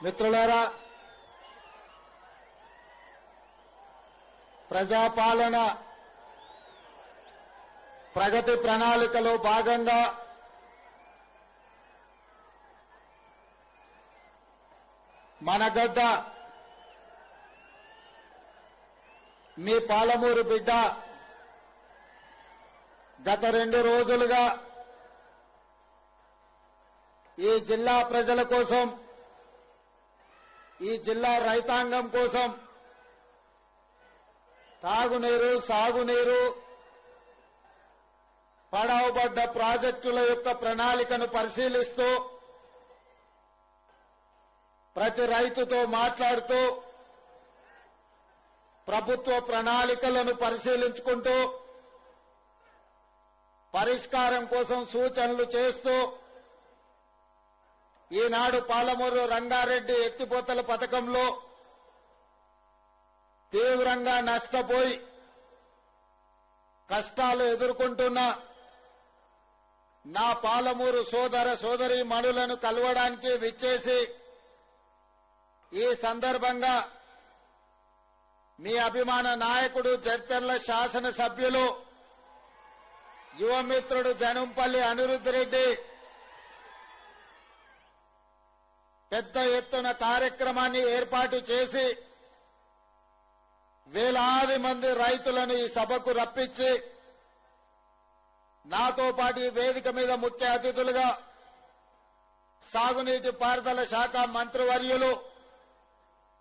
మిత్రులారా, ప్రజాపాలన ప్రగతి ప్రణాళికలో భాగంగా మన గడ్డ మీ పాలమూరు బిడ్డ గత 2 రోజులుగా ఈ జిల్లా ప్రజల కోసం, ఈ జిల్లా రైతాంగం కోసం తాగునీరు, సాగునీరు, పడవబడ్డ ప్రాజెక్టుల యొక్క ప్రణాళికను పరిశీలిస్తూ ప్రతి రైతుతో మాట్లాడుతూ ప్రభుత్వ ప్రణాళికలను పరిశీలించుకుంటూ పరిష్కారం కోసం సూచనలు చేస్తూ ఈనాడు పాలమూరు రంగారెడ్డి ఎత్తిపోతల పథకంలో తీవ్రంగా నష్టపోయి కష్టాలు ఎదుర్కొంటున్న నా పాలమూరు సోదర సోదరీమణులను కలవడానికి విచ్చేసి ఈ సందర్భంగా మీ అభిమాన నాయకుడు జడ్చర్ల శాసనసభ్యులు యువమిత్రుడు జనంపల్లి అనిరుద్ధ్ రెడ్డి పెద్ద ఎత్తున కార్యక్రమాన్ని ఏర్పాటు చేసి వేలాది మంది రైతులను ఈ సభకు రప్పించి నాతో పాటు ఈ వేదిక మీద ముఖ్య అతిథులుగా సాగునీటి పారుదల శాఖ మంత్రివర్యులు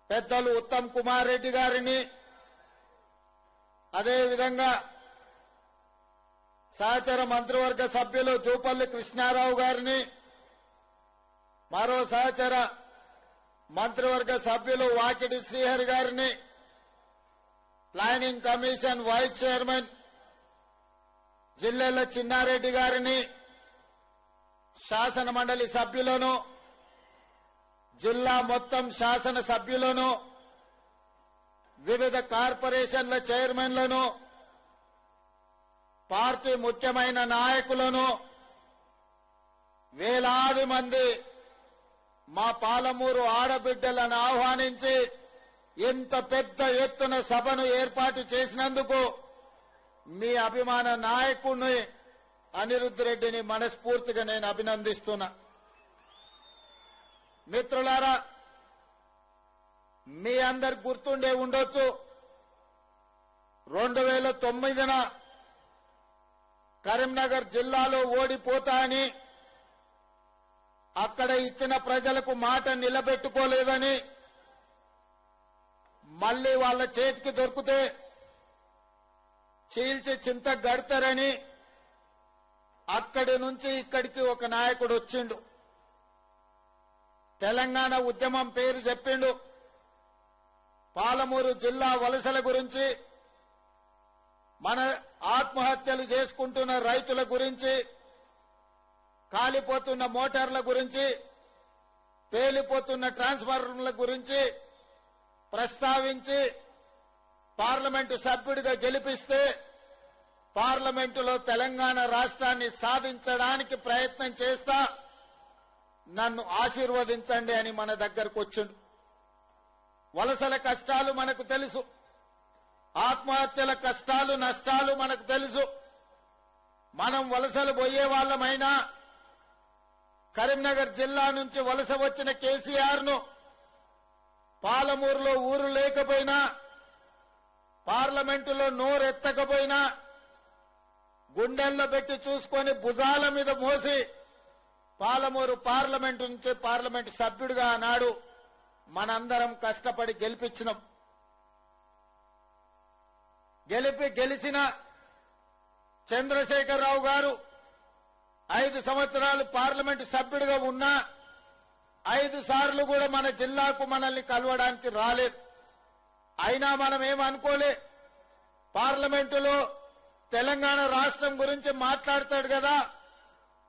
పెద్దలు ఉత్తమ్ కుమార్ రెడ్డి గారిని, అదేవిధంగా సహచర మంత్రివర్గ సభ్యులు జూపల్లి కృష్ణారావు గారిని, మరో సహచర మంత్రివర్గ సభ్యులు వాకిడి శ్రీహరి గారిని, planning commission vice chairman Jillella Chinnareddy గారిని, శాసన మండలి సభ్యులను, జిల్లా మొత్తం శాసన సభ్యులను, వివిధ కార్పొరేషన్ల చైర్మన్లను, పార్టీ ముఖ్యమైన నాయకులను, వేలాది మంది మా పాలమూరు ఆడబిడ్డలను ఆహ్వానించి ఇంత పెద్ద ఎత్తున సభను ఏర్పాటు చేసినందుకు మీ అభిమాన నాయకుడిని అనిరుద్ధ్ రెడ్డిని మనస్ఫూర్తిగా నేను అభినందిస్తున్నా. మిత్రులారా, మీ అందరికి గుర్తుండే ఉండొచ్చు, 2009న కరీంనగర్ జిల్లాలో ఓడిపోతా అని అక్కడ ఇచ్చిన ప్రజలకు మాట నిలబెట్టుకోలేదని, మళ్లీ వాళ్ళ చేతికి దొరికితే చీల్చి చింత గడతారని అక్కడి నుంచి ఇక్కడికి ఒక నాయకుడు వచ్చిండు. తెలంగాణ ఉద్యమం పేరు చెప్పిండు. పాలమూరు జిల్లా వలసల గురించి, మన ఆత్మహత్యలు చేసుకుంటున్న రైతుల గురించి, కాలిపోతున్న మోటార్ల గురించి, పేలిపోతున్న ట్రాన్స్ఫార్మర్ల గురించి ప్రస్తావించి పార్లమెంటు సభ్యుడిగా గెలిపిస్తే పార్లమెంటులో తెలంగాణ రాష్ట్రాన్ని సాధించడానికి ప్రయత్నం చేస్తా, నన్ను ఆశీర్వదించండి అని మన దగ్గరకు వచ్చిండు. వలసల కష్టాలు మనకు తెలుసు, ఆత్మహత్యల కష్టాలు నష్టాలు మనకు తెలుసు. మనం వలసలు పోయే వాళ్ళమైనా కరీంనగర్ జిల్లా నుంచి వలస వచ్చిన కేసీఆర్ ను పాలమూరులో ఊరు లేకపోయినా, పార్లమెంటులో నోరెత్తకపోయినా గుండెల్లో పెట్టి చూసుకొని భుజాల మీద మోసి పాలమూరు పార్లమెంటు నుంచి పార్లమెంటు సభ్యుడిగా ఆనాడు మనందరం కష్టపడి గెలిపించినాం. గెలిచిన చంద్రశేఖరరావు గారు 5 సంవత్సరాలు పార్లమెంటు సభ్యుడిగా ఉన్నా 5 సార్లు కూడా మన జిల్లాకు మనల్ని కలవడానికి రాలేదు. అయినా మనం ఏమనుకోలే, పార్లమెంటులో తెలంగాణ రాష్ట్రం గురించి మాట్లాడతాడు కదా,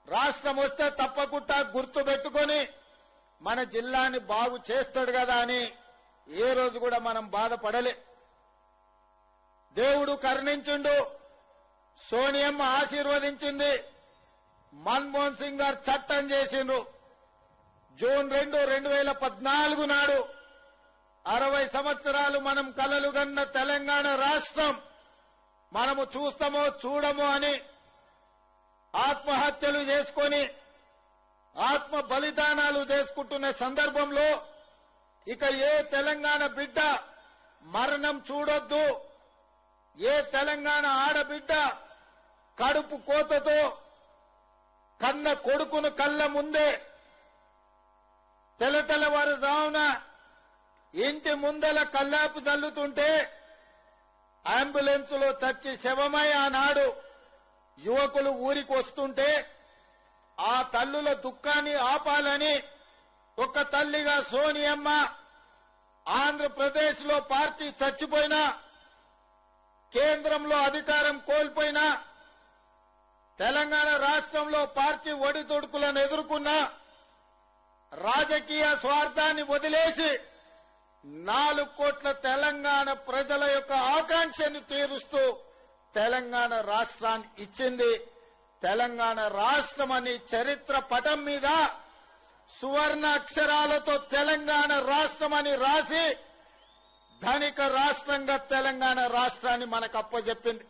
రాష్ట్రం వస్తే తప్పకుండా గుర్తు పెట్టుకొని మన జిల్లాని బాగు చేస్తాడు కదా అని ఏ రోజు కూడా మనం బాధపడలే. దేవుడు కరుణించిండు, సోనియమ్మ ఆశీర్వదించింది, మన్మోహన్ సింగ్ గారు చట్టం చేసిండ్రు. జూన్ 2, 2014 నాడు 60 సంవత్సరాలు మనం కలలుగన్న తెలంగాణ రాష్ట్రం మనము చూస్తామో చూడమో అని ఆత్మహత్యలు చేసుకొని ఆత్మ బలిదానాలు చేసుకుంటున్న సందర్భంలో ఇక ఏ తెలంగాణ బిడ్డ మరణం చూడొద్దు, ఏ తెలంగాణ ఆడబిడ్డ కడుపు కోతతో కన్న కొడుకును కళ్ళ ముందే తెల్లవారుజామున ఇంటి ముందల కల్లాపు చల్లుతుంటే అంబులెన్స్ లో చచ్చి శవమై ఆనాడు యువకులు ఊరికి వస్తుంటే ఆ తల్లుల దుఃఖాన్ని ఆపాలని ఒక తల్లిగా సోనియమ్మ ఆంధ్రప్రదేశ్ లో పార్టీ చచ్చిపోయినా, కేంద్రంలో అధికారం కోల్పోయినా, తెలంగాణ రాష్ట్రంలో పార్టీ ఒడిదుడుకులను ఎదుర్కొన్నా రాజకీయ స్వార్థాన్ని వదిలేసి 4 కోట్ల తెలంగాణ ప్రజల యొక్క ఆకాంక్షను తీరుస్తూ తెలంగాణ రాష్ట్రాన్ని ఇచ్చింది. తెలంగాణ రాష్ట్రం అని చరిత్ర పటం మీద సువర్ణ అక్షరాలతో తెలంగాణ రాష్ట్రం అని రాసి ధనిక రాష్ట్రంగా తెలంగాణ రాష్ట్రాన్ని మనకు అప్పచెప్పింది.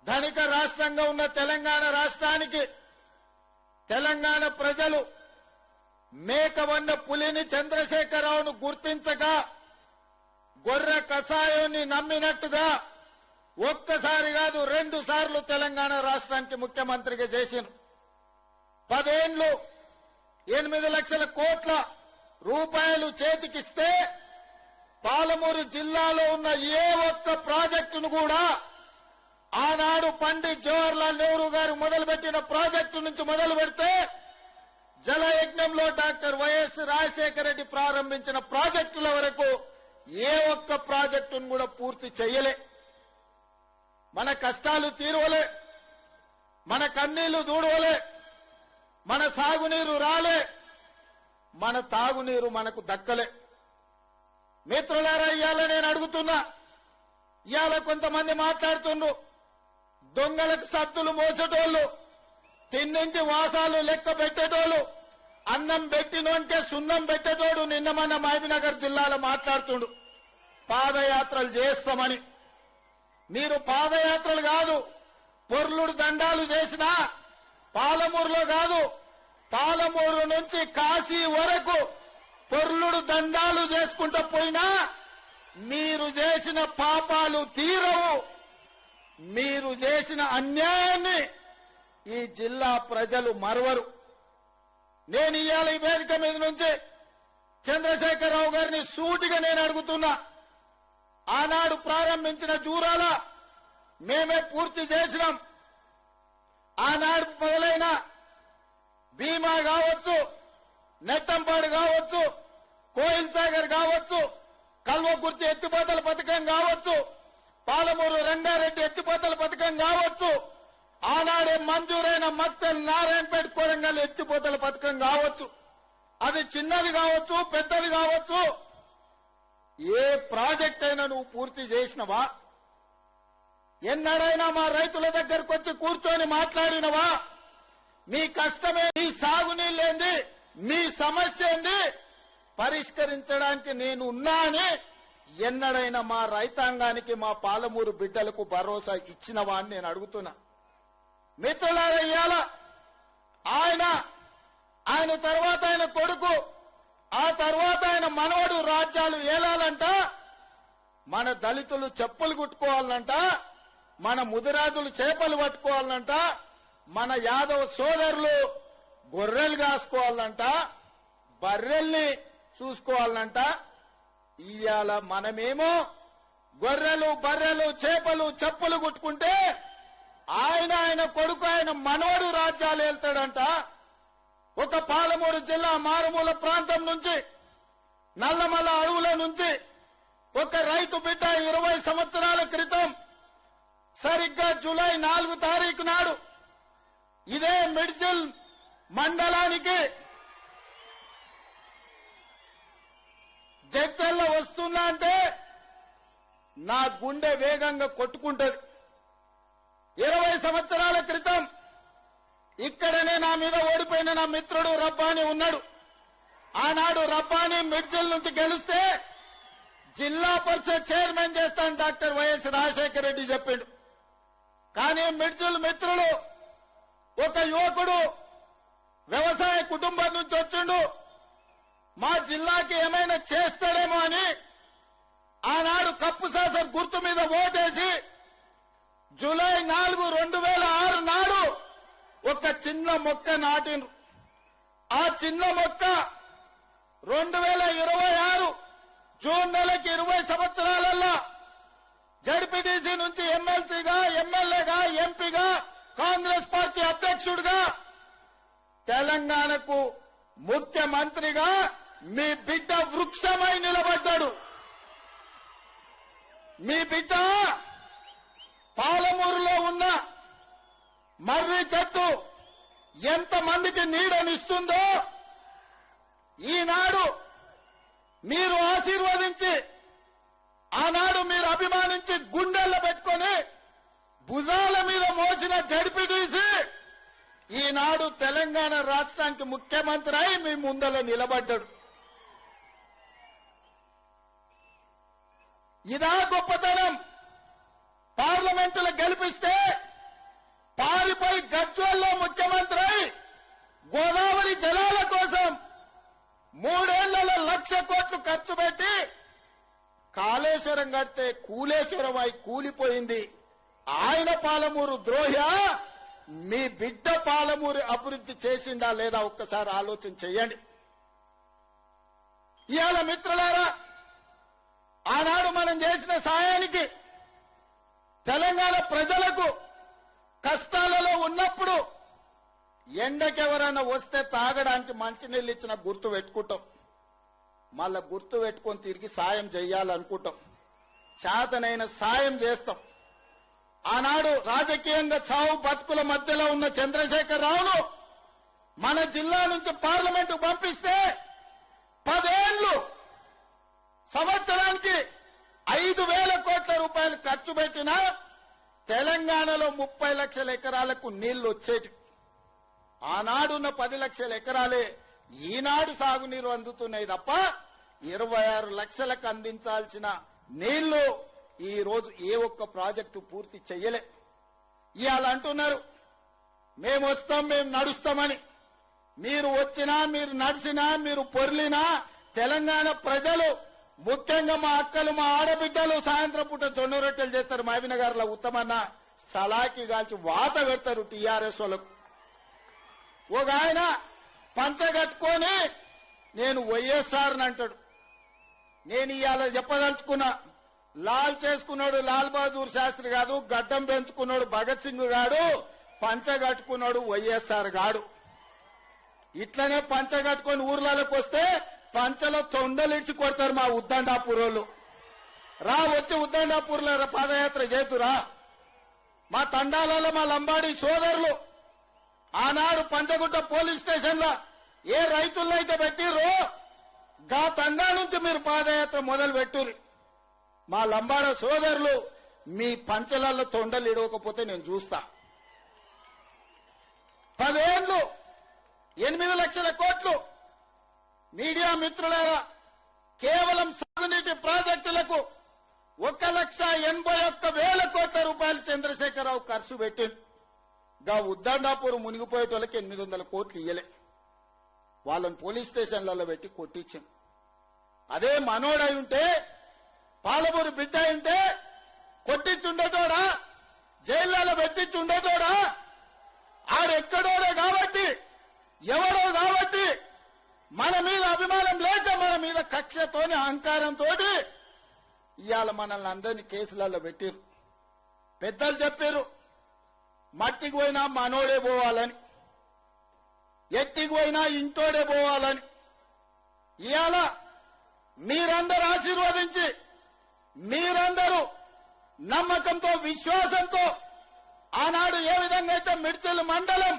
ధనిక రాష్ట్రంగా ఉన్న తెలంగాణ రాష్ట్రానికి తెలంగాణ ప్రజలు మేకవన్న పులిని చంద్రశేఖరరావును గుర్తించక గొర్రె కషాయాన్ని నమ్మినట్టుగా ఒక్కసారి కాదు 2 సార్లు తెలంగాణ రాష్ట్రానికి ముఖ్యమంత్రిగా చేసిన 10 ఏళ్లు 8 లక్షల కోట్ల రూపాయలు చేతికిస్తే పాలమూరు జిల్లాలో ఉన్న ఏ ఒక్క ప్రాజెక్టును కూడా ఆనాడు పండిట్ జవహర్లాల్ నెహ్రూ గారు మొదలుపెట్టిన ప్రాజెక్టు నుంచి మొదలు పెడితే జలయజ్ఞంలో డాక్టర్ వైఎస్ రాజశేఖర రెడ్డి ప్రారంభించిన ప్రాజెక్టుల వరకు ఏ ఒక్క ప్రాజెక్టును కూడా పూర్తి చేయలే. మన కష్టాలు తీరవలే, మన కన్నీళ్లు దూడవలే, మన సాగునీరు రాలే, మన తాగునీరు మనకు దక్కలే. మిత్రులారా, ఇవాళ నేను అడుగుతున్నా, ఇవాళ కొంతమంది మాట్లాడుతుండ్రు దొంగలకు సత్తులు మోసేటోళ్లు, తిన్నింటి వాసాలు లెక్క పెట్టేటోళ్లు, అన్నం పెట్టినోంటే సున్నం పెట్టేటోడు నిన్న మన మహబూబ్నగర్ జిల్లాలో మాట్లాడుతుండు పాదయాత్రలు చేస్తామని. మీరు పాదయాత్రలు కాదు, పొర్లుడు దండాలు చేసినా పాలమూరులో కాదు, పాలమూరు నుంచి కాశీ వరకు పొర్లుడు దండాలు చేసుకుంటూ పోయినా మీరు చేసిన పాపాలు తీరవు. మీరు చేసిన అన్యాయాన్ని ఈ జిల్లా ప్రజలు మరవరు. నేను ఇవాళ ఈ వేదిక మీద నుంచి చంద్రశేఖరరావు గారిని సూటిగా నేను అడుగుతున్నా, ఆనాడు ప్రారంభించిన జూరాల మేమే పూర్తి చేసినాం. ఆనాడు మొదలైన భీమా కావచ్చు, నెట్టంపాడు కావచ్చు, కోయిల్ సాగర్ కావచ్చు, కల్వకుర్తి ఎత్తిపోతల పథకం కావచ్చు, పాలమూరు రంగారెడ్డి ఎత్తిపోతల పథకం కావచ్చు, ఆనాడే మంజూరైన మక్తల్ నారాయణపేట కొరంగల్ ఎత్తిపోతల పథకం కావచ్చు, అది చిన్నది కావచ్చు పెద్దది కావచ్చు, ఏ ప్రాజెక్ట్ అయినా నువ్వు పూర్తి చేసినవా? ఎన్నడైనా మా రైతుల దగ్గరకు వచ్చి కూర్చొని మాట్లాడినవా? మీ కష్టమే, మీ సాగునీళ్ళేంది, మీ సమస్య ఏంది, పరిష్కరించడానికి నేను ఉన్నా అని ఎన్నడైనా మా రైతాంగానికి, మా పాలమూరు బిడ్డలకు భరోసా ఇచ్చినవా అని నేను అడుగుతున్నా. మిత్రులారా, ఇవాళ ఆయన తర్వాత ఆయన కొడుకు, ఆ తర్వాత ఆయన మనవడు రాజ్యాలు ఏలాలంట, మన దళితులు చెప్పులు కుట్టుకోవాలంట, మన ముదిరాజులు చేపలు పట్టుకోవాలంట, మన యాదవ సోదరులు గొర్రెలు కాసుకోవాలంట, బర్రెల్ని చూసుకోవాలంట. ఇవాళ మనమేమో గొర్రెలు బర్రెలు చేపలు చెప్పులు కుట్టుకుంటే ఆయన కొడుకు ఆయన మనవడు రాజ్యాలు వెళ్తాడంట. ఒక పాలమూరు జిల్లా మారుమూల ప్రాంతం నుంచి, నల్లమల అడవుల నుంచి ఒక రైతు బిడ్డ 20 సంవత్సరాల క్రితం సరిగ్గా జూలై 4 తారీఖు నాడు ఇదే మిడ్జిల్ మండలానికి జడ్చల్లో వస్తున్నా అంటే నా గుండె వేగంగా కొట్టుకుంటది. 20 సంవత్సరాల క్రితం ఇక్కడనే నా మీద ఓడిపోయిన నా మిత్రుడు రబ్బాని ఉన్నాడు. ఆనాడు రబ్బానీ మిర్చిల్ నుంచి గెలిస్తే జిల్లా పరిషత్ చైర్మన్ చేస్తాను డాక్టర్ వైఎస్ రాజశేఖర రెడ్డి చెప్పిండు. కానీ మిర్చిల్ మిత్రులు ఒక యువకుడు వ్యవసాయ కుటుంబం నుంచి వచ్చిండు, మా జిల్లాకి ఏమైనా చేస్తాడేమో అని ఆనాడు కప్పు శాసన గుర్తు మీద ఓటేసి జూలై 4, 2006 నాడు ఒక చిన్న మొక్క నాటిండ్రు. ఆ చిన్న మొక్క 2026 జూన్ నెలకి 20 సంవత్సరాలలో జడ్పీటీసీ నుంచి ఎమ్మెల్సీగా, ఎమ్మెల్యేగా, ఎంపీగా, కాంగ్రెస్ పార్టీ అధ్యక్షుడిగా, తెలంగాణకు ముఖ్యమంత్రిగా మీ బిడ్డ వృక్షమై నిలబడ్డాడు. మీ బిడ్డ పాలమూరులో ఉన్న మర్రి చెట్టు ఎంతమందికి నీడనిస్తుందో ఈనాడు మీరు ఆశీర్వదించి, ఆనాడు మీరు అభిమానించి గుండెల్లో పెట్టుకొని భుజాల మీద మోసిన జడ్పీటీసీ ఈనాడు తెలంగాణ రాష్ట్రానికి ముఖ్యమంత్రి అయి మీ ముందర నిలబడ్డాడు. ఇదా గొప్పతనం. పార్లమెంటులో గెలిపిస్తే పారిపోయి గజ్వేల్లో ముఖ్యమంత్రి అయి గోదావరి జలాల కోసం 3 ఏళ్లలో 1,00,000 కోట్లు ఖర్చు పెట్టి కాళేశ్వరం కడితే కూలేశ్వరం అయి కూలిపోయింది. ఆయన పాలమూరు ద్రోహి, మీ బిడ్డ పాలమూరు అభివృద్ధి చేసిండా లేదా ఒక్కసారి ఆలోచన చేయండి. ఇవాళ మిత్రులారా, ఆనాడు మనం చేసిన సాయానికి తెలంగాణ ప్రజలకు కష్టాలలో ఉన్నప్పుడు ఎండకెవరైనా వస్తే తాగడానికి మంచినీళ్ళు ఇచ్చిన గుర్తు పెట్టుకుంటాం. మళ్ళా గుర్తు పెట్టుకొని తిరిగి సాయం చేయాలనుకుంటాం. చేతనైన సాయం చేస్తాం. ఆనాడు రాజకీయంగా చావు బతుకుల మధ్యలో ఉన్న చంద్రశేఖర్ రావును మన జిల్లా నుంచి పార్లమెంటు పంపిస్తే 10 ఏళ్లు సంవత్సరానికి 5,000 కోట్ల రూపాయలు ఖర్చు పెట్టినా తెలంగాణలో 30 లక్షల ఎకరాలకు నీళ్లు వచ్చేటి. ఆనాడున్న 10 లక్షల ఎకరాలే ఈనాడు సాగునీరు అందుతున్నాయి తప్ప 26 లక్షలకు అందించాల్సిన నీళ్లు ఈ రోజు ఏ ఒక్క ప్రాజెక్టు పూర్తి చెయ్యలే. ఇవాళ అంటున్నారు మేము వస్తాం, మేము నడుస్తామని. మీరు వచ్చినా, మీరు నడిచినా, మీరు పొర్లినా తెలంగాణ ప్రజలు, ముఖ్యంగా మా అక్కలు, మా ఆడబిడ్డలు సాయంత్రం పూట జొన్న రొట్టెలు చేస్తారు. మహబూబ్నగర్లో ఉత్తమన్న సలాకి కాల్చి వాత పెడతారు టీఆర్ఎస్ వాళ్ళకు. ఒక ఆయన పంచ కట్టుకొని నేను వైఎస్ఆర్ అంటాడు. నేను ఇవాళ చెప్పదలుచుకున్నా, లాల్ చేసుకున్నాడు లాల్ బహదూర్ శాస్త్రి కాదు, గడ్డం పెంచుకున్నాడు భగత్ సింగ్ గాడు, పంచ కట్టుకున్నాడు వైఎస్ఆర్ గాడు. ఇట్లనే పంచ కట్టుకొని ఊర్లలోకి వస్తే పంచలో తొండలిడ్చి కొడతారు మా ఉద్దండాపూర్ వాళ్ళు. రా వచ్చి ఉద్దండాపూర్లో పాదయాత్ర చేతురా. మా తండాలలో మా లంబాడి సోదరులు ఆనాడు పంచగుట్ట పోలీస్ స్టేషన్ లో ఏ రైతుల్లో అయితే పెట్టిర్రో గా తండా నుంచి మీరు పాదయాత్ర మొదలు పెట్టుర్రి. మా లంబాడ సోదరులు మీ పంచలాల్లో తొండలు ఇడవకపోతే నేను చూస్తా. 10 ఏళ్లు 8 లక్షల కోట్లు. మీడియా మిత్రులారా, కేవలం సాగునీటి ప్రాజెక్టులకు 1,81,000 కోట్ల రూపాయలు చంద్రశేఖరరావు ఖర్చు పెట్టింది. గా ఉద్దండాపూర్ మునిగిపోయేటోళ్ళకి 800 కోట్లు ఇయ్యలే. వాళ్ళని పోలీస్ స్టేషన్లలో పెట్టి కొట్టించింది. అదే మనోడై ఉంటే, పాలమూరు బిడ్డ ఉంటే కొట్టించుండేటోడా, జైళ్లలో పెట్టించుండేటోడా? ఆడెక్కడోడే కాబట్టి, ఎవరో కాబట్టి మన మీద అభిమానం లేక, మన మీద కక్షతోని అహంకారంతో ఇవాళ మనల్ని అందరినీ కేసులలో పెట్టారు. పెద్దలు చెప్పారు మట్టికి పోయినా మనోడే పోవాలని, ఎట్టికి పోయినా ఇంటోడే పోవాలని. ఇవాళ మీరందరూ ఆశీర్వదించి, మీరందరూ నమ్మకంతో, విశ్వాసంతో ఆనాడు ఏ విధంగా అయితే మిడ్చల్ మండలం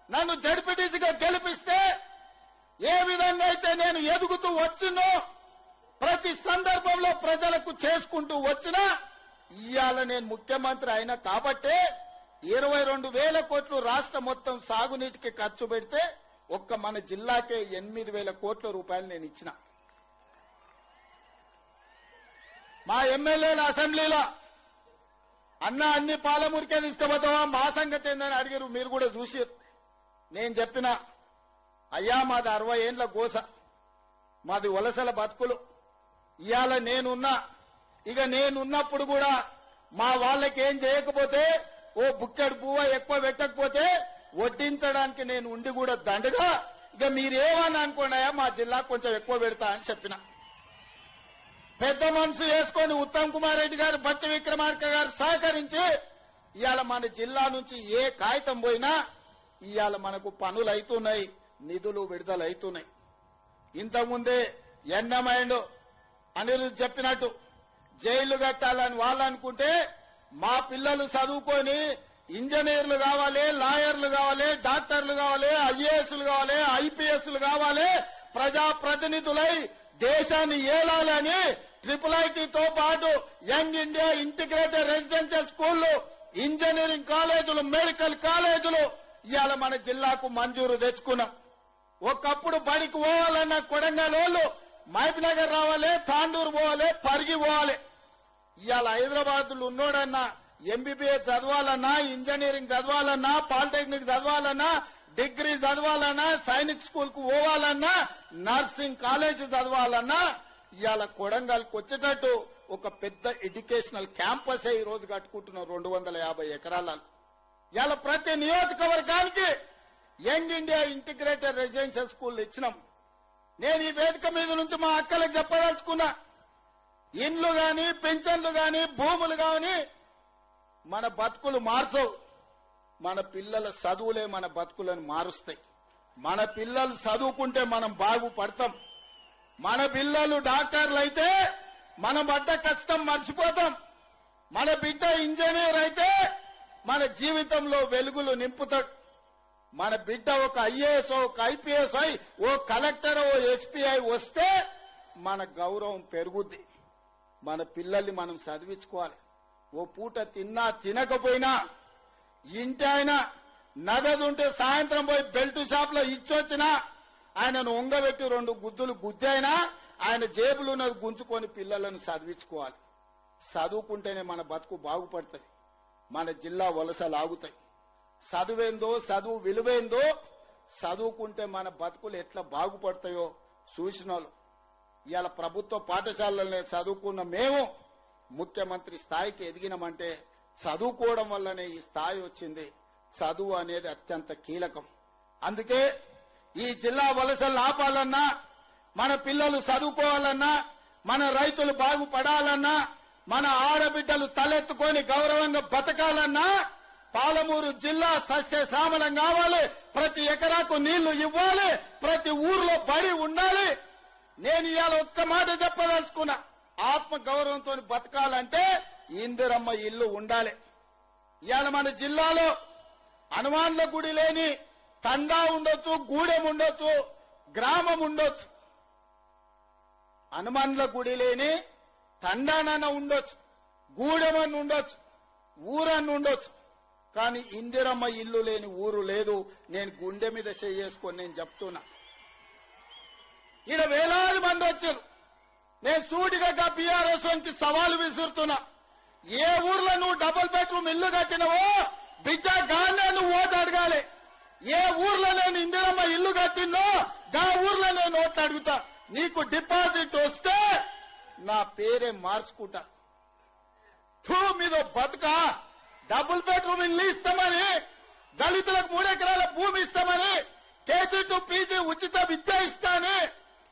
నన్ను జడ్పీటీసీగా గెలిపిస్తే, ఏ విధంగా అయితే నేను ఎదుగుతూ వచ్చినో, ప్రతి సందర్భంలో ప్రజలకు చేసుకుంటూ వచ్చినా, ఇవాళ నేను ముఖ్యమంత్రి అయినా కాబట్టే 22,000 కోట్లు రాష్ట్రం మొత్తం సాగునీటికి ఖర్చు పెడితే ఒక్క మన జిల్లాకే 8,000 కోట్ల రూపాయలు నేను ఇచ్చిన. మా ఎమ్మెల్యేల అసెంబ్లీలో అన్న అన్ని పాలమూరికే తీసుకుపోతావా, మా సంగతి ఏందని అడిగారు. మీరు కూడా చూసారు. నేను చెప్పిన అయ్యా మాది 60 ఏండ్ల గోస, మాది వలసల బతుకులు. ఇవాళ నేనున్నా, ఇక నేనున్నప్పుడు కూడా మా వాళ్ళకి ఏం చేయకపోతే, ఓ బుక్కెడు పువ్వ ఎక్కువ పెట్టకపోతే వడ్డించడానికి నేను ఉండి కూడా దండగా, ఇక మీరేమని అనుకోండియా మా జిల్లా కొంచెం ఎక్కువ పెడతా అని చెప్పిన. పెద్ద మనసు చేసుకొని ఉత్తమ్ కుమార్ రెడ్డి గారు, భట్టి విక్రమార్క గారు సహకరించి ఇవాళ మన జిల్లా నుంచి ఏ కాగితం పోయినా ఇవాళ మనకు పనులు అవుతున్నాయి, నిధులు విడుదల అవుతున్నాయి. ఇంతకుముందే ఎన్నమైండు అనిరుద్ధ్ చెప్పినట్టు జైళ్లు కట్టాలని వాళ్ళు అనుకుంటే, మా పిల్లలు చదువుకొని ఇంజనీర్లు కావాలి, లాయర్లు కావాలి, డాక్టర్లు కావాలి, ఐఏఎస్లు కావాలి, ఐపీఎస్లు కావాలి, ప్రజాప్రతినిధులై దేశాన్ని ఏలాలని IIITతో పాటు యంగ్ ఇండియా ఇంటిగ్రేటెడ్ రెసిడెన్షియల్ స్కూళ్లు, ఇంజనీరింగ్ కాలేజీలు, మెడికల్ కాలేజీలు ఇవాళ మన జిల్లాకు మంజూరు తెచ్చుకున్నాం. ఒకప్పుడు బడికి పోవాలన్న కొడంగల్ మహబూబ్నగర్ రావాలి, తాండూరు పోవాలి, పరిగి పోవాలి. ఇవాళ హైదరాబాద్ లో ఉన్నోడన్నా ఎంబీబీఎస్ చదవాలన్నా, ఇంజనీరింగ్ చదవాలన్నా, పాలిటెక్నిక్ చదవాలన్నా, డిగ్రీ చదవాలన్నా, సైనిక్ స్కూల్ కు పోవాలన్నా, నర్సింగ్ కాలేజ్ చదవాలన్నా ఇవాళ కొడంగల్కి వచ్చేటట్టు ఒక పెద్ద ఎడ్యుకేషనల్ క్యాంపసే ఈ రోజు కట్టుకుంటున్నాం 250 ఎకరాల. ఇవాళ ప్రతి నియోజకవర్గానికి young India integrated residential school ఇచ్చినాం. నేను ఈ వేదిక మీద నుంచి మా అక్కలకు చెప్పదలుచుకున్నా, ఇండ్లు గాని, పెన్షన్లు గాని, భూములు గాని మన బతుకులు మార్చవు. మన పిల్లల చదువులే మన బతుకులను మారుస్తాయి. మన పిల్లలు చదువుకుంటే మనం బాగుపడతాం. మన పిల్లలు డాక్టర్లు అయితే మనం పడ్డ కష్టం మర్చిపోతాం. మన బిడ్డ ఇంజనీర్ అయితే మన జీవితంలో వెలుగులు నింపుతాడు. మన బిడ్డ ఒక ఐఏఎస్, ఒక ఐపీఎస్ అయి, ఓ కలెక్టర్, ఓ ఎస్పీ అయి వస్తే మన గౌరవం పెరుగుద్ది. మన పిల్లల్ని మనం చదివించుకోవాలి. ఓ పూట తిన్నా తినకపోయినా ఇంటి ఆయన నగదు ఉంటే సాయంత్రం పోయి బెల్ట్ షాప్ లో ఇచ్చొచ్చినా ఆయనను ఒంగబెట్టి 2 గుద్దులు గుద్దైనా ఆయన జేబులు ఉన్నది గుంజుకొని పిల్లలను చదివించుకోవాలి. చదువుకుంటేనే మన బతుకు బాగుపడుతుంది, మన జిల్లా వలసలు ఆగుతాయి. చదువేందో, చదువు విలువేందో చదువుకుంటే మన బతుకులు ఎట్లా బాగుపడతాయో చూసిన వాళ్ళు. ఇవాళ ప్రభుత్వ పాఠశాలలనే చదువుకున్న మేము ముఖ్యమంత్రి స్థాయికి ఎదిగినామంటే చదువుకోవడం వల్లనే ఈ స్థాయి వచ్చింది. చదువు అనేది అత్యంత కీలకం. అందుకే ఈ జిల్లా వలసలు ఆపాలన్నా, మన పిల్లలు చదువుకోవాలన్నా, మన రైతులు బాగుపడాలన్నా, మన ఆడబిడ్డలు తలెత్తుకొని గౌరవంగా బతకాలన్నా పాలమూరు జిల్లా సస్యశ్యామలం కావాలి. ప్రతి ఎకరాకు నీళ్లు ఇవ్వాలి, ప్రతి ఊర్లో బడి ఉండాలి. నేను ఇవాళ ఒక్క మాట చెప్పదలుచుకున్నా, ఆత్మ గౌరవంతో బతకాలంటే ఇందిరమ్మ ఇల్లు ఉండాలి. ఇవాళ మన జిల్లాలో హనుమాన్ల గుడి లేని తండా ఉండొచ్చు, గూడెం ఉండొచ్చు, గ్రామం ఉండొచ్చు. హనుమాన్ల గుడి లేని తండానన్న ఉండొచ్చు, గూడెమన్న ఉండొచ్చు, ఊరన్న ఉండొచ్చు. కానీ ఇందిరమ్మ ఇల్లు లేని ఊరు లేదు. నేను గుండె మీద చేసుకొని నేను చెప్తున్నా. ఈడ వేలాది మంది వచ్చారు. నేను సూటిగా బీఆర్ఎస్ కి సవాలు విసురుతున్నా. ఏ ఊర్లో నువ్వు డబుల్ బెడ్రూమ్ ఇల్లు కట్టినవో బిడ్డ గానే నువ్వు ఓటు అడగాలి. ఏ ఊర్లో నేను ఇందిరమ్మ ఇల్లు కట్టిందో గా ఊర్లో నేను ఓట్లు అడుగుతా. నీకు డిపాజిట్ వస్తే నా పేరే మార్చుకుంటా. మీద బతుక డబుల్ బెడ్రూమ్ ఇల్లు ఇస్తామని, దళితులకు 3 ఎకరాల భూమి ఇస్తామని, కేజీ టు పీజీ ఉచిత విద్య ఇస్తాని,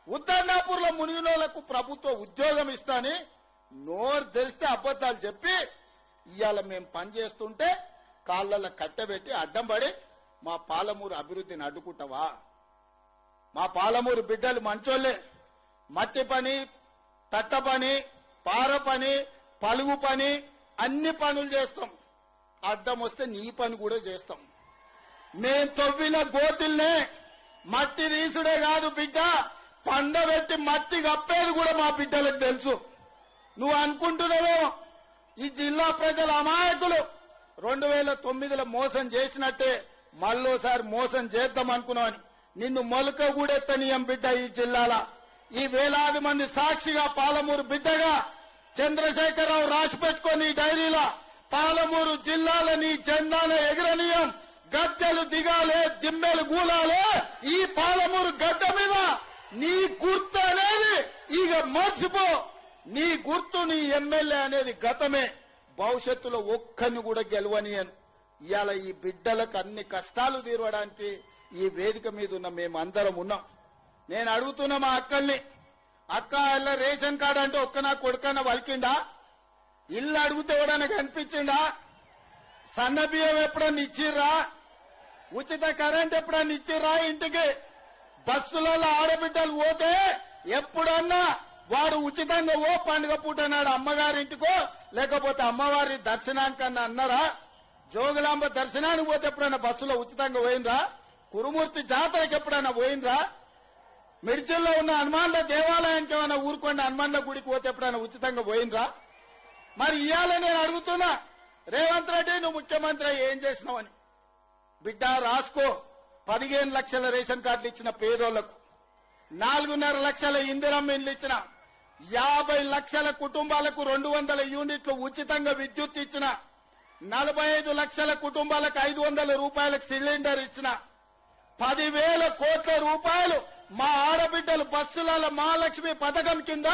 ఉద్దర్నాపూర్ లో మునిగినోళ్లకు ప్రభుత్వ ఉద్యోగం ఇస్తాని నోరు తెలిస్తే అబద్దాలు చెప్పి ఇవాళ మేము పనిచేస్తుంటే కాళ్ళల్లో కట్టబెట్టి అడ్డం పడి మా పాలమూరు అభివృద్ధిని అడ్డుకుంటావా? మా పాలమూరు బిడ్డలు మంచోళ్లే. మట్టి పని, తట్ట పని, పార పని, పలుగు పని అన్ని పనులు చేస్తాం. అడ్డం వస్తే నీ పని కూడా చేస్తాం. నేను తవ్విన గోతుల్నే మట్టి తీసుడే కాదు బిడ్డ, పండబెట్టి మట్టి కప్పేది కూడా మా బిడ్డలకు తెలుసు. నువ్వు అనుకుంటున్నావేమో ఈ జిల్లా ప్రజల అమాయకులు 2009లో మోసం చేసినట్టే మళ్ళోసారి మోసం చేద్దాం అనుకున్నావని. నిన్ను మొలక కూడెత్తనీయం బిడ్డ ఈ జిల్లాల. ఈ వేలాది మంది సాక్షిగా పాలమూరు బిడ్డగా చంద్రశేఖరరావు రాసి పెట్టుకొని డైరీలా పాలమూరు జిల్లాల నీ జెండాల ఎగరనీయం, గద్దెలు దిగాలే, దిమ్మెలు గూలాలే. ఈ పాలమూరు గడ్డ మీద నీ గుర్తు అనేది ఇక మర్చిపో. నీ గుర్తు నీ ఎమ్మెల్యే అనేది గతమే. భవిష్యత్తులో ఒక్కరిని కూడా గెలవనియను. ఇవాళ ఈ బిడ్డలకు అన్ని కష్టాలు తీరవడానికి ఈ వేదిక మీద ఉన్న మేమందరం ఉన్నాం. నేను అడుగుతున్నా మా అక్కల్ని, అక్క ఇళ్ళ రేషన్ కార్డు అంటే ఒక్క నా కొడుకన్నా వలికిండా? ఇల్లు అడిగితే ఎవడన్నా కనిపించిండా? సన్న బియ్యం ఎప్పుడన్నా ఇచ్చిర్రా? ఉచిత కరెంట్ ఎప్పుడన్నా ఇచ్చిర్రా? ఇంటికి బస్సులలో ఆడబిడ్డలు పోతే ఎప్పుడన్నా వాడు ఉచితంగా ఓ పండుగ పూట నాడు అమ్మగారింటికో లేకపోతే అమ్మవారి దర్శనానికన్నా అన్నారా? జోగులాంబ దర్శనానికి పోతే ఎప్పుడైనా బస్సులో ఉచితంగా పోయినరా? కురుమూర్తి జాతరకి ఎప్పుడైనా పోయినరా? మిర్చిల్లో ఉన్న హనుమాన్ల దేవాలయానికి ఏమైనా ఊరుకోండి హనుమాన్ల గుడికి పోతే ఎప్పుడైనా ఉచితంగా పోయినరా? మరి ఇవాళ నేను అడుగుతున్నా, రేవంత్ రెడ్డి నువ్వు ముఖ్యమంత్రి ఏం చేసినావని. బిడ్డ రాసుకో. 15 లక్షల రేషన్ కార్డులు ఇచ్చిన పేదోళ్లకు, 4.5 లక్షల ఇందిరమ్మ ఇండ్లు ఇచ్చిన, 50 లక్షల కుటుంబాలకు 200 యూనిట్లు ఉచితంగా విద్యుత్ ఇచ్చిన, 45 లక్షల కుటుంబాలకు 500 రూపాయలకు సిలిండర్ ఇచ్చిన, 10,000 కోట్ల రూపాయలు మా ఆడబిడ్డలు బస్సులలో మహాలక్ష్మి పథకం కింద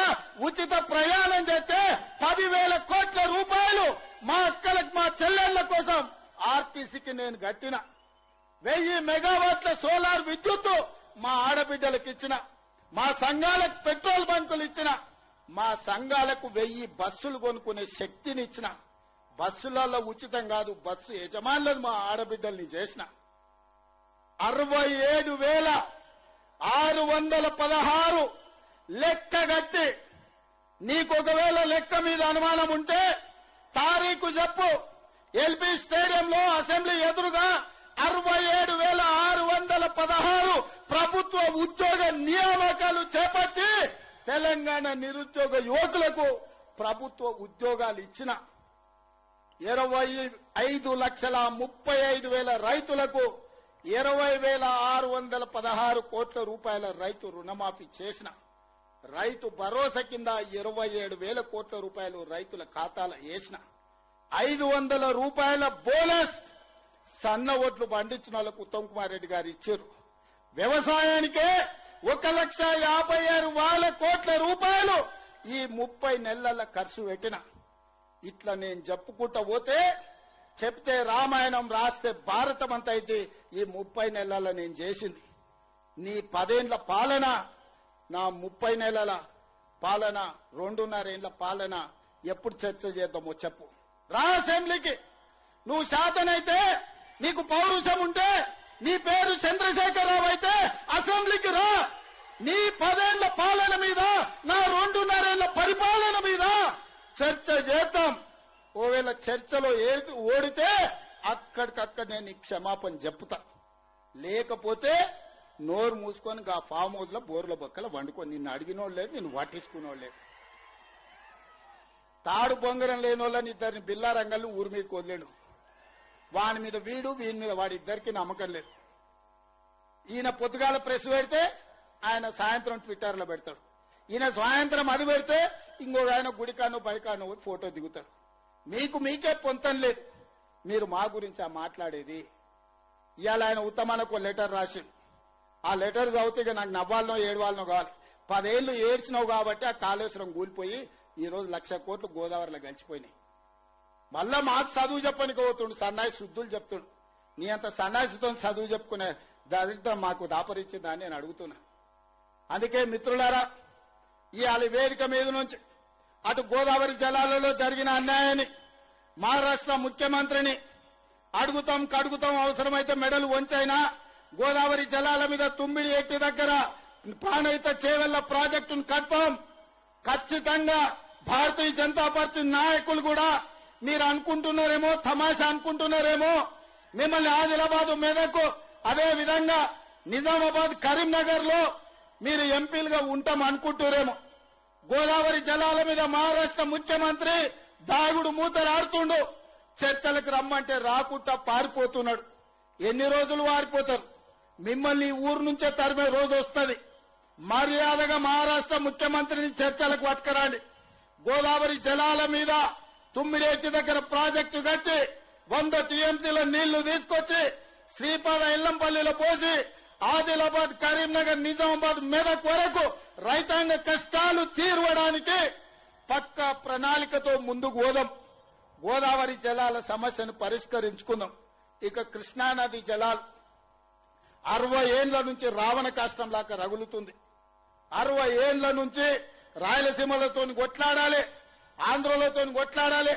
ఉచిత ప్రయాణం చేస్తే 10,000 కోట్ల రూపాయలు మా అక్కలకు మా చెల్లెళ్ల కోసం ఆర్టీసీకి నేను కట్టిన, 1000 మెగావాట్ల సోలార్ విద్యుత్తు మా ఆడబిడ్డలకు ఇచ్చిన, మా సంఘాలకు పెట్రోల్ బంకులు ఇచ్చిన, మా సంఘాలకు 1000 బస్సులు కొనుక్కునే శక్తిని ఇచ్చిన. బస్సులలో ఉచితం కాదు, బస్సు యజమానులను మా ఆడబిడ్డల్ని చేసిన. 67,616 లెక్క కట్టి, నీకు ఒకవేళ లెక్క మీద అనుమానం ఉంటే తారీఖు చెప్పు. ఎల్బీ స్టేడియంలో అసెంబ్లీ ఎదురుగా 67,616 ప్రభుత్వ ఉద్యోగ నియామకాలు చేపట్టి తెలంగాణ నిరుద్యోగ యువకులకు ప్రభుత్వ ఉద్యోగాలు ఇచ్చిన, 25,35,000 రైతులకు 20,616 కోట్ల రూపాయల రైతు రుణమాఫీ చేసిన, రైతు భరోసా కింద 27,000 కోట్ల రూపాయలు రైతుల ఖాతాలో వేసిన, 500 రూపాయల బోనస్ సన్న ఓట్లు పండించిన వాళ్ళకు ఉత్తమ్ కుమార్ రెడ్డి గారు ఇచ్చారు. వ్యవసాయానికే 1,56,000 కోట్ల రూపాయలు ఈ 30 నెలల ఖర్చు పెట్టిన. ఇట్లా నేను చెప్పుకుంటా పోతే చెప్తే రామాయణం రాస్తే భారతం అంత అయితే ఈ 30 నెలల నేను చేసింది. నీ 10 ఏళ్ల పాలన, నా 30 నెలల పాలన, 2.5 ఏళ్ల పాలన ఎప్పుడు చర్చ చేద్దామో చెప్పు. రా అసెంబ్లీకి. నువ్వు శాతనైతే, నీకు పౌరుషం ఉంటే, నీ పేరు చంద్రశేఖరరావు అయితే అసెంబ్లీకి రా. నీ 10 ఏళ్ల పాలన మీద, నా 2.5 ఏళ్ల పరిపాలన మీద చర్చ చేద్దాం. ఓవేళ చర్చలో ఓడితే అక్కడికక్కడ నేను నీకు క్షమాపణ చెప్తా. లేకపోతే నోరు మూసుకొని ఆ ఫామ్ హౌస్ లో బోర్ల బొక్కల వండుకొని నిన్ను అడిగినోళ్ళు లేదు, నిన్ను పట్టించుకునేవాళ్ళు లేదు. తాడు బొంగరం లేని వాళ్ళని ఇద్దరిని బిల్లా రంగాలు ఊరి మీద వదిలేడు. వాని మీద వీడు, వీని మీద వాడి ఇద్దరికి నమ్మకం లేదు. ఈయన పొద్దుగాల ప్రెస్ పెడితే ఆయన సాయంత్రం ట్విట్టర్లో పెడతాడు. ఈయన సాయంత్రం అది పెడితే ఇంకొక ఆయన గుడికాను బడికాను ఫోటో దిగుతాడు. మీకే పొంతం లేదు. మీరు మా గురించి మాట్లాడేది. ఇవాళ ఆయన ఉత్తమానికి లెటర్ రాసిండు. ఆ లెటర్ చదివితే నాకు నవ్వాలనో ఏడవాలనో కావాలి. 10 ఏళ్లు ఏడ్చినావు కాబట్టి ఆ కాళేశ్వరం కూలిపోయి ఈ రోజు 1,00,000 కోట్లు గోదావరిలో గడిచిపోయినాయి. మళ్ళా మాకు చదువు చెప్పనికి పోతుండు, సన్నాయి శుద్ధులు చెప్తుండు. నీ అంత సన్నాసితో చదువు చెప్పుకునే దాంతో మాకు దాపరిచ్చిందని నేను అడుగుతున్నా. అందుకే మిత్రులారా, ఇవాళ వేదిక మీద నుంచి అటు గోదావరి జలాలలో జరిగిన అన్యాయాన్ని మహారాష్ట్ర ముఖ్యమంత్రిని కడుగుతాం అవసరమైతే మెడలు వంచైనా గోదావరి జలాల మీద తుమ్మిడి ఎట్టి దగ్గర ప్రాణహిత చేవెళ్ల ప్రాజెక్టును కట్టాం. ఖచ్చితంగా భారతీయ జనతా పార్టీ నాయకులు కూడా మీరు అనుకుంటున్నారేమో, తమాషా అనుకుంటున్నారేమో, మిమ్మల్ని ఆదిలాబాద్ మెదక్ అదే విధంగా నిజామాబాద్ కరీంనగర్ లో మీరు ఎంపీలుగా ఉంటాం అనుకుంటున్నారేమో. గోదావరి జలాల మీద మహారాష్ట్ర ముఖ్యమంత్రి దాగుడు మూతలాడుతుండు. చర్చలకు రమ్మంటే రాకుండా పారిపోతున్నాడు. ఎన్ని రోజులు వారిపోతారు? మిమ్మల్ని ఈ ఊరు నుంచే తరిమే రోజు వస్తుంది. మర్యాదగా మహారాష్ట్ర ముఖ్యమంత్రిని చర్చలకు పట్టుకురండి. గోదావరి జలాల మీద తుమ్మిడేటి దగ్గర ప్రాజెక్టు కట్టి 100 టీఎంసీల నీళ్లు తీసుకొచ్చి శ్రీపాద ఎల్లంపల్లిలో పోసి ఆదిలాబాద్, కరీంనగర్, నిజామాబాద్, మెదక్ వరకు రైతాంగ కష్టాలు తీర్వడానికి పక్కా ప్రణాళికతో ముందుకు పోదాం. గోదావరి జలాల సమస్యను పరిష్కరించుకుందాం. ఇక కృష్ణానది జలాలు 60 ఏండ్ల నుంచి రావణ కాష్టంలాగా రగులుతుంది. 60 ఏండ్ల నుంచి రాయలసీమలతో కొట్లాడాలి, ఆంధ్రలతో కొట్లాడాలి,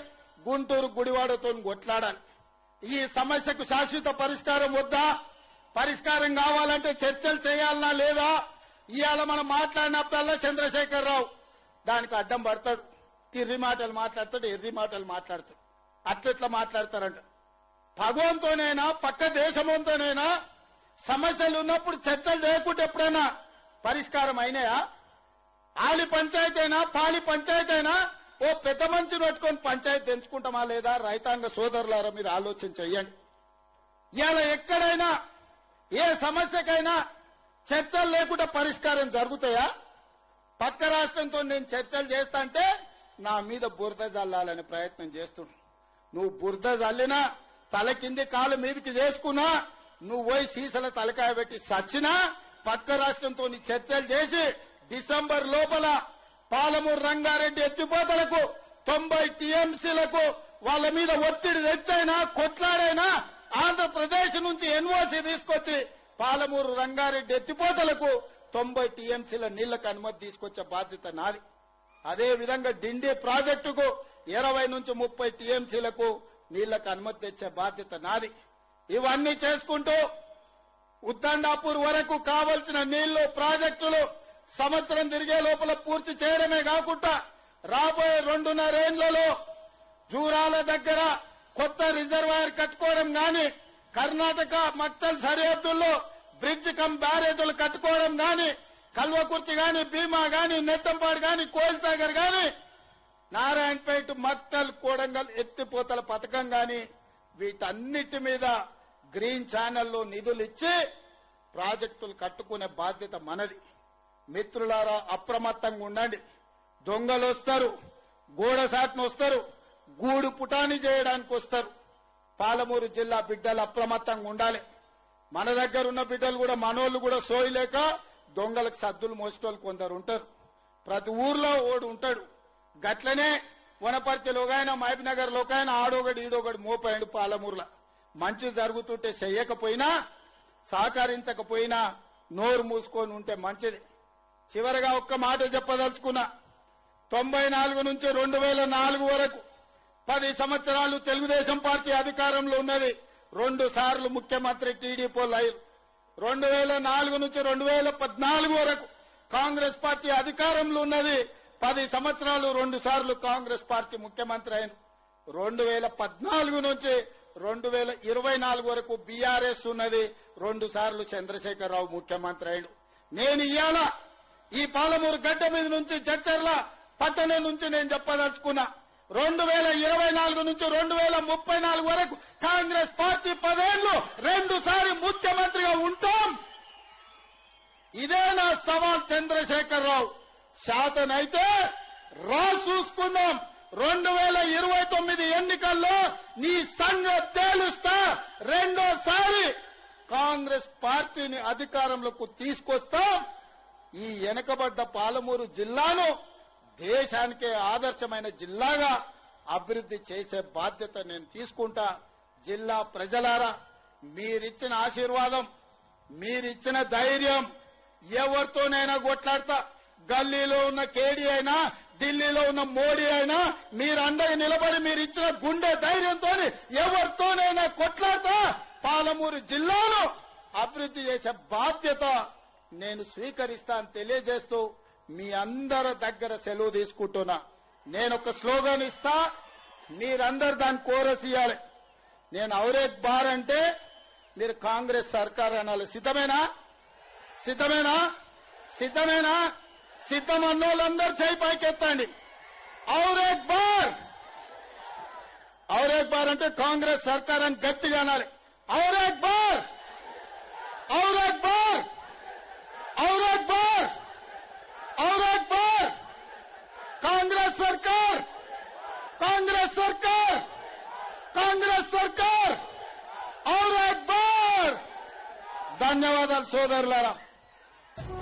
గుంటూరు గుడివాడతో కొట్లాడాలి. ఈ సమస్యకు శాశ్వత పరిష్కారం వద్దా? పరిష్కారం కావాలంటే చర్చలు చేయాలనా లేదా? ఇవాళ మనం మాట్లాడినప్పుడల్లా చంద్రశేఖరరావు దానికి అడ్డం పడతాడు. తిర్రి మాటలు మాట్లాడతాడు, ఎర్రి మాటలు మాట్లాడతాడు. అట్లెట్లా మాట్లాడతారంట. భగవంతోనైనా పక్క దేశంతోనైనా సమస్యలు ఉన్నప్పుడు చర్చలు చేయకుంటే ఎప్పుడైనా పరిష్కారం అయినాయా? ఆలి పంచాయతీ అయినా పాలి పంచాయతీ అయినా ఓ పెద్ద మనిషిని పెట్టుకొని పంచాయతీ తెంచుకుంటామా లేదా? రైతాంగ సోదరులారా మీరు ఆలోచన చెయ్యండి. ఇవాళ ఎక్కడైనా ఏ సమస్యకైనా చర్చలు లేకుండా పరిష్కారం జరుగుతాయా? పక్క రాష్ట్రంతో నేను చర్చలు చేస్తా అంటే నా మీద బురద జల్లాలనే ప్రయత్నం చేస్తున్నాను. నువ్వు బురద జల్లినా, తల కింది కాలు మీదకి చేసుకున్నా, నువ్వు పోయి సీసల తలకాయ పెట్టి సచ్చినా, పక్క రాష్ట్రంతో చర్చలు చేసి డిసెంబర్ లోపల పాలమూరు రంగారెడ్డి ఎత్తిపోతలకు 90 టీఎంసీలకు వాళ్ళ మీద ఒత్తిడి తెచ్చైనా కొట్లాడైనా ఆంధ్రప్రదేశ్ నుంచి ఎన్ఓసీ తీసుకొచ్చి పాలమూరు రంగారెడ్డి ఎత్తిపోతలకు 90 టీఎంసీల నీళ్లకు అనుమతి తీసుకొచ్చే బాధ్యత నాది. అదే విధంగా డిండి ప్రాజెక్టుకు 20 నుంచి 30 టీఎంసీలకు నీళ్లకు అనుమతి తెచ్చే బాధ్యత నాది. ఇవన్నీ చేసుకుంటూ ఉద్దండాపూర్ వరకు కావలసిన నీళ్లు ప్రాజెక్టులు సంవత్సరం తిరిగే లోపల పూర్తి చేయడమే కాకుండా రాబోయే 2.5 ఏళ్లలో జూరాల దగ్గర కొత్త రిజర్వాయర్ కట్టుకోవడం గాని, కర్ణాటక మక్తల్ సరిహద్దుల్లో బ్రిడ్జ్ కమ్ బ్యారేజీలు కట్టుకోవడం గాని, కల్వకుర్తి గాని, భీమా గాని, నెట్టంపాడు గాని, కోయిల్సాగర్ గాని, నారాయణపేట, మక్తల్, కోడంగల్ ఎత్తిపోతల పథకం గాని వీటన్నిటి మీద గ్రీన్ ఛానల్లో నిధులు ఇచ్చి ప్రాజెక్టులు కట్టుకునే బాధ్యత మనది. మిత్రులారా అప్రమత్తంగా ఉండండి. దొంగలు వస్తారు, గోడ సాట్ను వస్తారు, గూడు పుటాని చేయడానికి వస్తారు. పాలమూరు జిల్లా బిడ్డలు అప్రమత్తంగా ఉండాలి. మన దగ్గర ఉన్న బిడ్డలు కూడా మనోళ్ళు కూడా సోయలేక దొంగలకు సద్దులు మోసేటోళ్ళు కొందరు ఉంటారు. ప్రతి ఊర్లో ఓడు ఉంటాడు. గట్లనే వనపర్తిలో ఒకైనా, మహబూబ్నగర్ లో ఒకైనా ఆడొకటి ఈడొకటి మోపాయండు. పాలమూరులో మంచి జరుగుతుంటే చెయ్యకపోయినా, సహకరించకపోయినా నోరు మూసుకొని ఉంటే మంచిది. చివరగా ఒక్క మాట చెప్పదలుచుకున్నా. 94 నుంచి 2004 వరకు 10 సంవత్సరాలు తెలుగుదేశం పార్టీ అధికారంలో ఉన్నది. 2 సార్లు ముఖ్యమంత్రి టీడీపీ లైవ్. 2004 నుంచి 2014 వరకు కాంగ్రెస్ పార్టీ అధికారంలో ఉన్నది. 10 సంవత్సరాలు 2 సార్లు కాంగ్రెస్ పార్టీ ముఖ్యమంత్రి అయిన. 2014 నుంచి 2024 వరకు బీఆర్ఎస్ ఉన్నది. 2 సార్లు చంద్రశేఖరరావు ముఖ్యమంత్రి అయ్యాడు. నేను ఇవాళ ఈ పాలమూరు గడ్డ మీద నుంచి జడ్చర్ల పట్టణం నుంచి నేను చెప్పదలుచుకున్నా. 2024 నుంచి 2034 వరకు కాంగ్రెస్ పార్టీ 10 ఏళ్లు 2 సార్లు ముఖ్యమంత్రిగా ఉంటాం. ఇదే నా సవాల్ చంద్రశేఖరరావు. శాతనైతే రా చూసుకుందాం. 2029 ఎన్నికల్లో నీ సంగతి తేలుస్తా. రెండోసారి కాంగ్రెస్ పార్టీని అధికారంలోకి తీసుకొస్తాం. ఈ వెనుకబడ్డ పాలమూరు జిల్లాను దేశానికే ఆదర్శమైన జిల్లాగా అభివృద్ధి చేసే బాధ్యత నేను తీసుకుంటా. జిల్లా ప్రజలారా మీరిచ్చిన ఆశీర్వాదం, మీరిచ్చిన ధైర్యం ఎవరితోనైనా కొట్లాడతా. గల్లీలో ఉన్న కేడీ అయినా, ఢిల్లీలో ఉన్న మోడీ అయినా మీరందరూ నిలబడి మీరిచ్చిన గుండె ధైర్యంతో ఎవరితోనైనా కొట్లాడతా. పాలమూరు జిల్లాను అభివృద్ధి చేసే బాధ్యత నేను స్వీకరిస్తాను తెలియజేస్తూ మీ అందరి దగ్గర సెలవు తీసుకుంటున్నా. నేను ఒక స్లోగన్ ఇస్తా, మీరందరూ దాన్ని కోరస్ ఇవ్వాలి. నేను ఔరేక్ బార్ అంటే మీరు కాంగ్రెస్ సర్కార్ అనాలి. సిద్ధమేనా? సిద్ధమేనా? సిద్ధమేనా? సిద్ధం అన్నోళ్ళందరూ చేయి పైకెత్తండి. ఔరేక్ బార్. ఔరేక్ బార్ అంటే కాంగ్రెస్ సర్కార్ అని గట్టిగా అనాలి. ఔరేక్ బార్. ఔరేక్ కాంగ్రెస్ సర్కార్, కాంగ్రెస్ సర్కార్, కాంగ్రెస్ సర్కార్. ఔర్ ఎక్ బార్. ధన్యవాదాలు సోదరులారా.